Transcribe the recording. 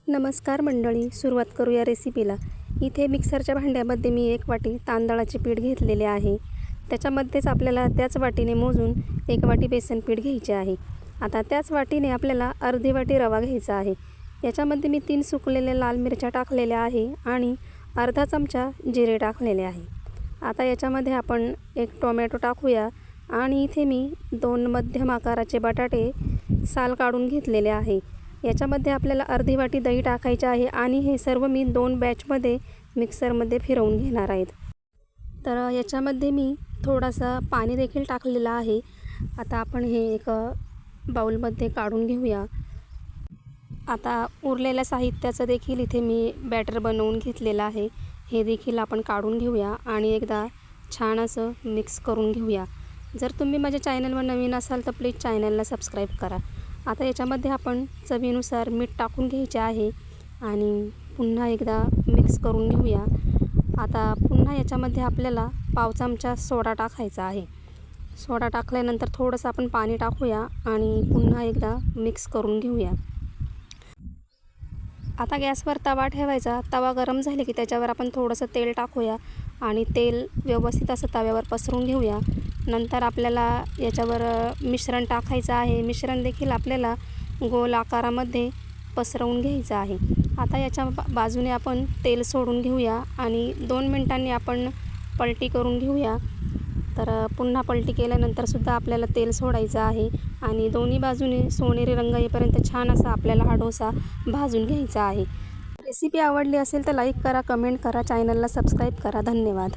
नमस्कार मंडळी, सुरुवात करूया रेसिपीला। इथे मिक्सरच्या भांड्यामध्ये मी 1 वाटी तांदळाचे पीठ घेतलेले आहे। त्याच्यामध्येच आपल्याला त्याच वाटीने मोजून 1 वाटी बेसन पीठ घ्यायचे आहे। आता त्याच वाटीने आपल्याला अर्धी वाटी रवा घ्यायचा आहे। याच्यामध्ये मी 3 सुकलेले लाल मिरच्या टाकलेल्या आहे आणि अर्धा चमचा जिरे टाकलेले आहे। आता याच्यामध्ये आपण 1 टोमॅटो टाकूया आणि इथे मी 2 मध्यम आकाराचे बटाटे साल काढून घेतलेले आहे। याच्यामध्ये आपल्याला अर्धी वाटी दही टाकायचे आहे आणि हे सर्व मी 2 बॅचमध्ये मिक्सरमध्ये फिरवून घेणार आहे। तर याच्यामध्ये मी थोडासा पाणी देखील टाकलेला आहे। आता आपण हे एक बाउलमध्ये काढून घेऊया। आता उरलेल्या साहित्याचं देखील इथे मी बॅटर बनवून घेतलेलं आहे। हे देखील आपण काढून घेऊया आणि एकदा छान असं मिक्स करून घेऊया। जर तुम्ही माझ्या चॅनलवर नवीन असाल तर प्लीज चॅनलला सबस्क्राईब करा। आता याच्यामध्ये आपण चवीनुसार मीठ टाकून घ्यायचे आहे आणि पुन्हा एकदा मिक्स करून घेऊया। आता पुन्हा याच्यामध्ये आपल्याला पाव चमचा सोडा टाकायचा आहे। सोडा टाकल्यानंतर थोडंसं आपण पाणी टाकूया आणि पुन्हा एकदा मिक्स करून घेऊया। आता गॅसवर तवा ठेवायचा। तवा गरम झाले की त्याच्यावर आपण थोडंसं तेल टाकूया आणि तेल व्यवस्थित असं तव्यावर पसरून घेऊया। नंतर आपल्याला याच्यावर मिश्रण टाकायचं आहे। मिश्रण देखील आपल्याला गोल आकारामध्ये पसरवून घ्यायचं आहे। आता याच्या बाजूने आपण तेल सोडून घेऊया आणि 2 मिनिटांनी आपण पलटी करून घेऊया। तर पुन्हा पलटी केल्यानंतर सुद्धा आपल्याला तेल सोडायचं आहे आणि दोन्ही बाजूने सोनेरी रंग येईपर्यंत छान असा आपल्याला हा डोसा भाजून घ्यायचा आहे। रेसिपी आवडली असेल तर लाईक करा, कमेंट करा, चॅनलला सबस्क्राईब करा। धन्यवाद।